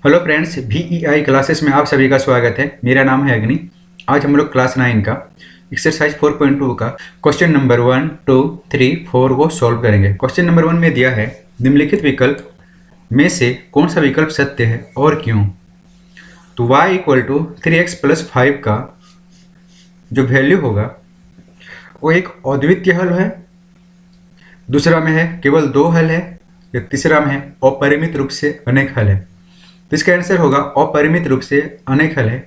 Hello friends, VEI classes में आप सभी का स्वागत है। मेरा नाम है अग्नि। आज हम लोग क्लास 9 का एक्सरसाइज 4.2 का क्वेश्चन नंबर 1, 2, 3, 4 को सॉल्व करेंगे। क्वेश्चन नंबर 1 में दिया है निम्नलिखित विकल्प में से कौन सा विकल्प सत्य है और क्यों। तो y equal to 3x plus 5 का जो वैल्यू होगा वो एक अद्वितीय हल है, दूसरा में है केवल 2 हल है, या तीसरा में है अपरिमित रूप से अनेक हल है। तो इसका आंसर होगा अपरिमित रूप से अनेक हल है।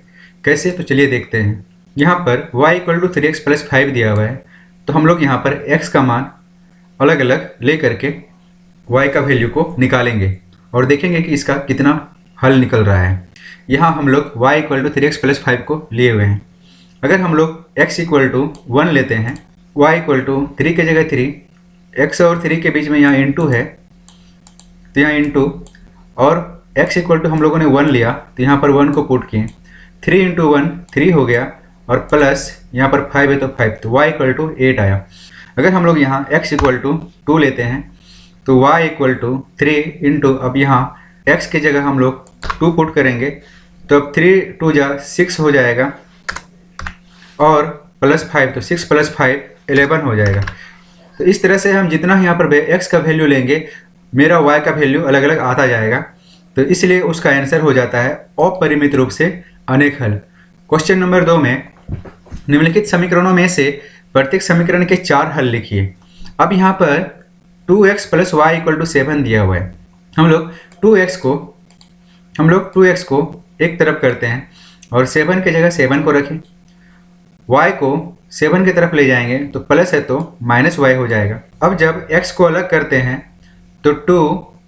कैसे, तो चलिए देखते हैं। यहाँ पर y equal to 3x plus 5 दिया हुआ है, तो हम लोग यहाँ पर x का मान अलग अलग ले करके y का वैल्यू को निकालेंगे और देखेंगे कि इसका कितना हल निकल रहा है। यहाँ हम लोग y equal to 3x plus 5 को लिए हुए हैं। अगर हम लोग x इक्वल टू 1 लेते हैं, y इक्वल टू 3 की जगह 3, x और 3 के बीच में यहाँ इंटू है, तो यहाँ इंटू, और x इक्वल टू हम लोगों ने 1 लिया तो यहाँ पर 1 को पुट किए, 3 इंटू 1 3 हो गया, और प्लस यहाँ पर 5 है तो 5, तो y इक्वल टू 8 आया। अगर हम लोग यहाँ x इक्वल टू 2 लेते हैं तो y इक्वल टू 3 इंटू, अब यहाँ x की जगह हम लोग 2 पुट करेंगे तो अब 3 2 जा 6 हो जाएगा, और प्लस 5, तो 6 प्लस 5 11 हो जाएगा। तो इस तरह से हम जितना यहाँ पर x का वैल्यू लेंगे, मेरा y का वैल्यू अलग अलग आता जाएगा, तो इसलिए उसका आंसर हो जाता है अपरिमित रूप से अनेक हल। क्वेश्चन नंबर 2 में निम्नलिखित समीकरणों में से प्रत्येक समीकरण के 4 हल लिखिए। अब यहाँ पर 2x plus y equal to 7 दिया हुआ है। हम लोग 2x को एक तरफ करते हैं और 7 की जगह 7 को रखें, y को 7 की तरफ ले जाएंगे तो प्लस है तो माइनस y हो जाएगा। अब जब x को अलग करते हैं तो 2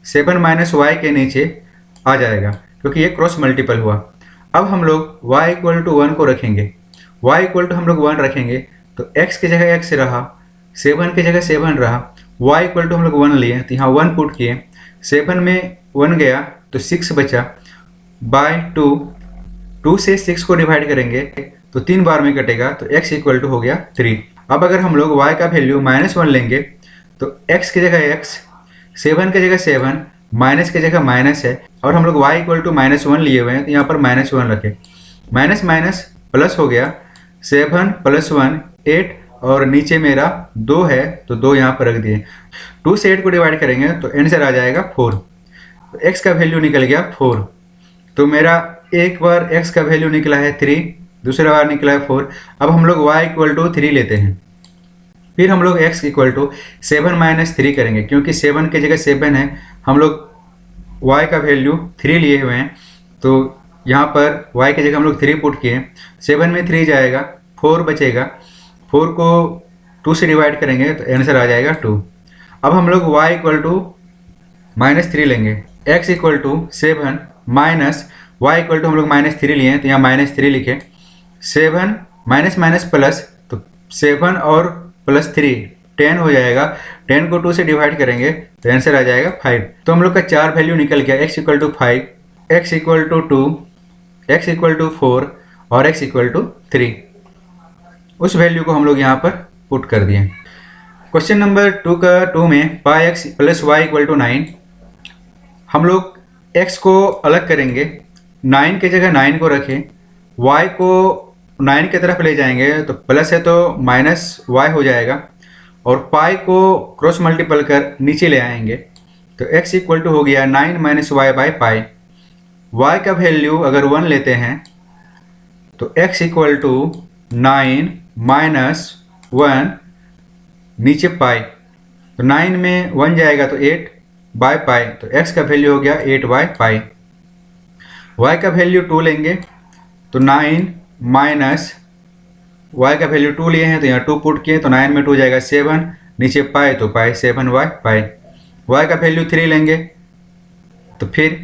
7 माइनस वाई के नीचे आ जाएगा, क्योंकि ये क्रॉस मल्टीपल हुआ। अब हम लोग y इक्वल टू 1 को रखेंगे, y इक्वल टू हम लोग 1 रखेंगे तो x की जगह x रहा, 7 की जगह 7 रहा, y इक्वल टू हम लोग 1 लिए तो यहाँ 1 पुट किए, 7 में 1 गया तो 6 बचा, बाय 2 से 6 को डिवाइड करेंगे तो 3 बार में कटेगा, तो x इक्वल टू हो गया 3। अब अगर हम लोग y का वैल्यू -1 लेंगे तो x की जगह x, 7 की जगह 7, माइनस की जगह माइनस है, और हम लोग y इक्वल टू -1 लिए हुए हैं तो यहाँ पर -1 रखें, माइनस माइनस प्लस हो गया, 7 प्लस 1 8, और नीचे मेरा 2 है तो 2 यहाँ पर रख दिए। 2 से 8 को डिवाइड करेंगे तो आंसर आ जाएगा 4। तो x का वैल्यू निकल गया 4। तो मेरा एक बार x का वैल्यू निकला है 3, दूसरा बार निकला है 4। अब हम लोग y इक्वल टू 3 लेते हैं, फिर हम लोग x इक्वल टू 7 माइनस 3 करेंगे, क्योंकि 7 की जगह 7 है, हम लोग y का वैल्यू 3 लिए हुए हैं, तो यहाँ पर y की जगह हम लोग 3 पुट किए, 7 में 3 जाएगा, 4 बचेगा, 4 को 2 से डिवाइड करेंगे तो आंसर आ जाएगा 2। अब हम लोग y इक्वल टू -3 लेंगे, x equal to 7 minus y equal to हम लोग -3 लिए हैं तो यहाँ -3 लिखे, 7 माइनस माइनस प्लस, तो 7 और प्लस 3 10 हो जाएगा, 10 को 2 से डिवाइड करेंगे तो आंसर आ जाएगा 5। तो हम लोग का 4 वैल्यू निकल गया, x equal to 5, x equal to 2, x equal to 4 और x इक्वल टू 3। उस वैल्यू को हम लोग यहाँ पर पुट कर दिए। क्वेश्चन नंबर 2 में pi x plus y equal to 9, हम लोग x को अलग करेंगे, 9 की जगह 9 को रखें, y को 9 की तरफ ले जाएंगे तो प्लस है तो माइनस y हो जाएगा, और पाई को क्रॉस मल्टीपल कर नीचे ले आएंगे तो x इक्वल टू हो गया 9 minus y by pi. y का वैल्यू अगर 1 लेते हैं तो x इक्वल टू 9 माइनस 1 नीचे पाई, तो 9 में 1 जाएगा तो 8 बाय पाई, तो x का वैल्यू हो गया 8 बाय पाई। y का वैल्यू 2 लेंगे तो 9 माइनस y का वैल्यू 2 लिए हैं तो यहाँ 2 पुट किए, तो 9 में 2 जाएगा 7, नीचे पाई तो पाई 7 बाय पाई। y का वैल्यू 3 लेंगे तो फिर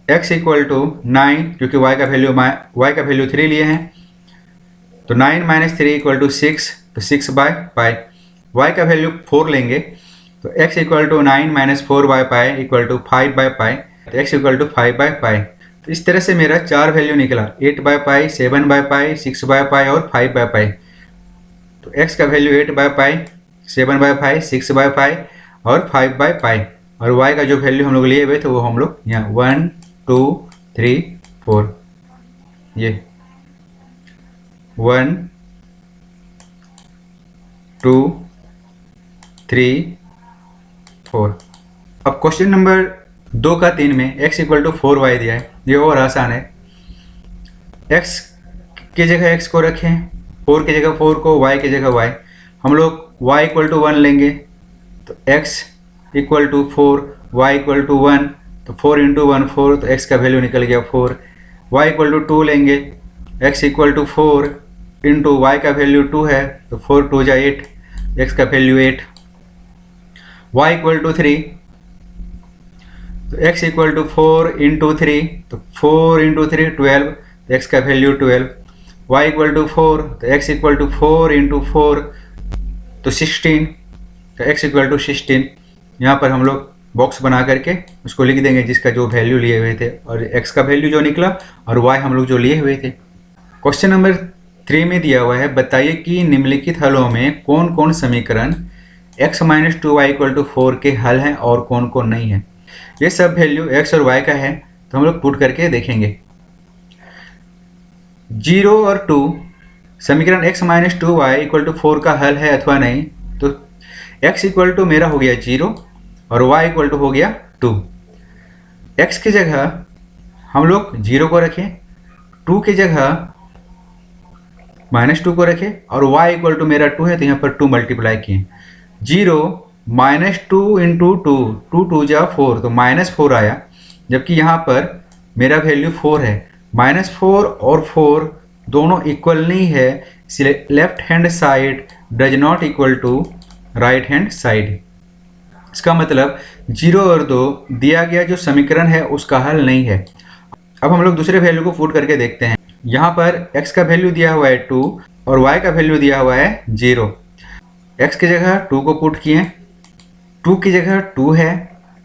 x इक्वल टू 9, क्योंकि y का वैल्यू 3 लिए हैं तो 9 माइनस 3 इक्वल टू 6, तो 6 बाय पाई। y का वैल्यू 4 लेंगे तो x equal to 9 minus 4 by pi equal to 5 by pi, तो x equal to 5 by pi. तो इस तरह से मेरा 4 वैल्यू निकला, 8 by pi, 7 by pi, 6 by pi और 5 बाय पाई। तो x का value 8 by pi, 7 by pi, 6 by pi और 5 बाय पाई, और y का जो वैल्यू हम लोग लिए हुए थे वो हम लोग यहाँ 1 2 3 4, ये 1 2 3 4। अब क्वेश्चन नंबर 2 का 3 में x = 4y दिया है। ये और आसान है। x की जगह x को रखें, 4 की जगह 4 को, y की जगह y। हम लोग y = 1 लेंगे तो x = 4, y = 1 तो 4 × 1 4, तो x का वैल्यू निकल गया 4। y = 2 लेंगे, x = 4 इंटू y का वैल्यू 2 है तो 4 2 जा 8, x का वैल्यू 8। y = 3 तो x = 4 × 3 तो 4 × 3 12, तो x का वैल्यू 12। y = 4 तो x = 4 × 4 तो 16, तो x = 16। यहाँ पर हम लोग बॉक्स बना करके उसको लिख देंगे जिसका जो वैल्यू लिए हुए थे, और x का वैल्यू जो निकला और y हम लोग जो लिए हुए थे। क्वेश्चन नंबर 3 में दिया हुआ है, बताइए कि निम्नलिखित हलों में कौन कौन समीकरण x - 2y = 4 के हल हैं और कौन कौन नहीं है। ये सब वैल्यू x और y का है तो हम लोग पुट करके देखेंगे। 0 और 2 समीकरण x - 2y = 4 का हल है अथवा नहीं। तो x = मेरा हो गया 0 और y = हो गया 2। x की जगह हम लोग 0 को रखें, 2 की जगह -2 को रखें और y = मेरा 2 है तो यहाँ पर 2 मल्टीप्लाई किए। 0 -2 × 2, 2 2 जा 4 तो -4 आया, जबकि यहाँ पर मेरा वैल्यू 4 है। -4 और 4 दोनों इक्वल नहीं है, इसलिए left hand side does not equal to right hand side. इसका मतलब 0 और 2 दिया गया जो समीकरण है उसका हल नहीं है। अब हम लोग दूसरे वैल्यू को पुट करके देखते हैं। यहाँ पर x का वैल्यू दिया हुआ है 2 और y का वैल्यू दिया हुआ है 0। x की जगह 2 को पुट किए, 2 की जगह 2 है,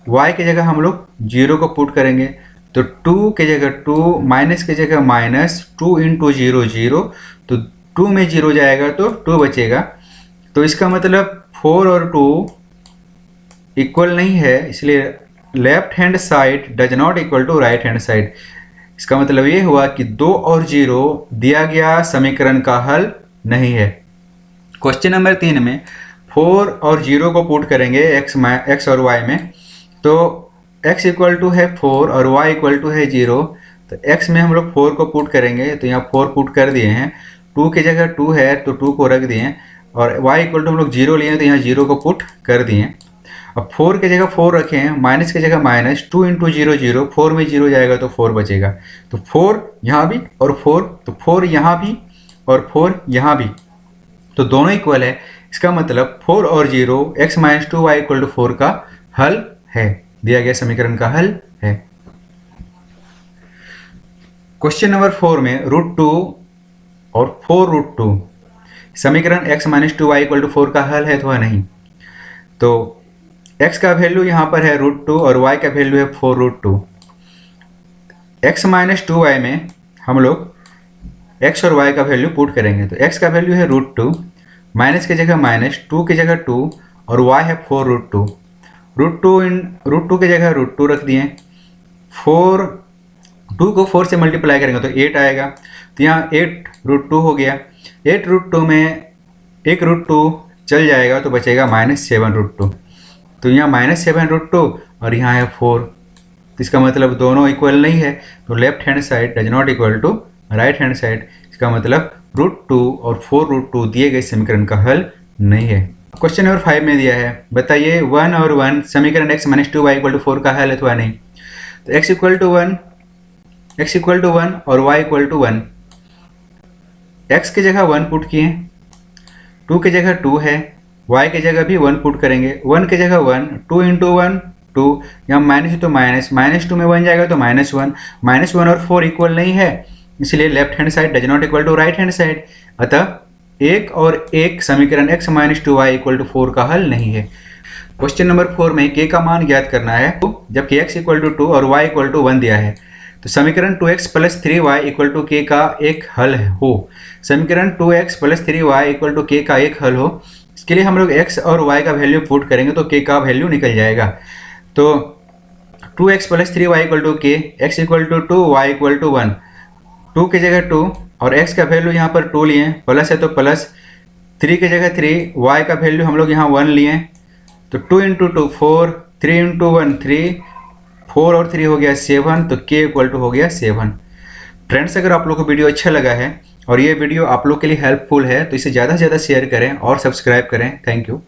y की जगह हम लोग 0 को पुट करेंगे तो 2 की जगह 2, माइनस की जगह माइनस, 2 × 0 0, तो 2 में 0 जाएगा तो 2 बचेगा। तो इसका मतलब 4 और 2 इक्वल नहीं है, इसलिए left hand side does not equal to right hand side. इसका मतलब ये हुआ कि 2 और 0 दिया गया समीकरण का हल नहीं है। क्वेश्चन नंबर 3 में 4 और 0 को पुट करेंगे x और y में, तो x = है 4 और y = है 0। तो x में हम लोग 4 को पुट करेंगे तो यहाँ 4 पुट कर दिए हैं, 2 की जगह 2 है तो 2 को रख दिए, और y = हम लोग 0 लिए तो यहाँ 0 को पुट कर दिए। अब 4 की जगह 4 रखें, माइनस की जगह माइनस, 2 × 0 0, 4 में 0 जाएगा तो 4 बचेगा। तो 4 यहाँ भी और 4, तो 4 यहाँ भी और 4 यहाँ भी, तो दोनों इक्वल है। इसका मतलब 4 और 0 x - 2y = 4 का हल है, दिया गया समीकरण का हल है। क्वेश्चन नंबर 4 में √2 और 4√2 समीकरण x - 2y = 4 का हल है अथवा नहीं। तो x का वैल्यू यहाँ पर है √2 और y का वैल्यू है 4√2। x - 2y में हम लोग x और y का वैल्यू पुट करेंगे तो x का वैल्यू है √2, माइनस की जगह माइनस, 2 की जगह 2 और y है 4√2। √2 की जगह √2 रख दिए, 2 को 4 से मल्टीप्लाई करेंगे तो 8 आएगा, तो यहाँ 8√2 हो गया। 8√2 में एक √2 चल जाएगा तो बचेगा -7√2। तो यहाँ -7√2 और यहाँ है 4, तो इसका मतलब दोनों इक्वल नहीं है, तो left hand side does not equal to right hand side. इसका मतलब √2 और 4√2 दिए गए समीकरण का हल नहीं है। क्वेश्चन नंबर 5 में दिया है, बताइए 1 और 1 समीकरण x - 2y = 4 का हल अथवा नहीं। तो x = 1 और y = 1। x की जगह 1 पुट किए, 2 की जगह 2 है, y की जगह भी 1 पुट करेंगे, 1 की जगह 1, 2 × 1 2, यहाँ माइनस है तो माइनस, -2 में 1 जाएगा तो -1, -1 और 4 इक्वल नहीं है, इसलिए left hand side does not equal to right hand side. अतः 1 और 1 समीकरण x - 2y = 4 का हल नहीं है। क्वेश्चन नंबर 4 में k का मान ज्ञात करना है, जबकि x = 2 और y = 1 दिया है। तो समीकरण 2x + 3y = k का एक हल हो। समीकरण 2x + 3y = k का एक हल हो, इसके लिए हम लोग x और y का वैल्यू पुट करेंगे तो k का वैल्यू निकल जाएगा। तो 2x plus 3y equal to k, x equal to 2, y equal to 1। 2 की जगह 2 और x का वैल्यू यहाँ पर 2 लिए, प्लस है तो प्लस, 3 की जगह 3, y का वैल्यू हम लोग यहाँ 1 लिए, तो 2 इंटू 2 4, 3 इंटू 1 3, 4 और 3 हो गया 7, तो k इक्वल टू हो गया 7। फ्रेंड्स, अगर आप लोग को वीडियो अच्छा लगा है और ये वीडियो आप लोग के लिए हेल्पफुल है तो इसे ज़्यादा से ज़्यादा शेयर करें और सब्सक्राइब करें। Thank you.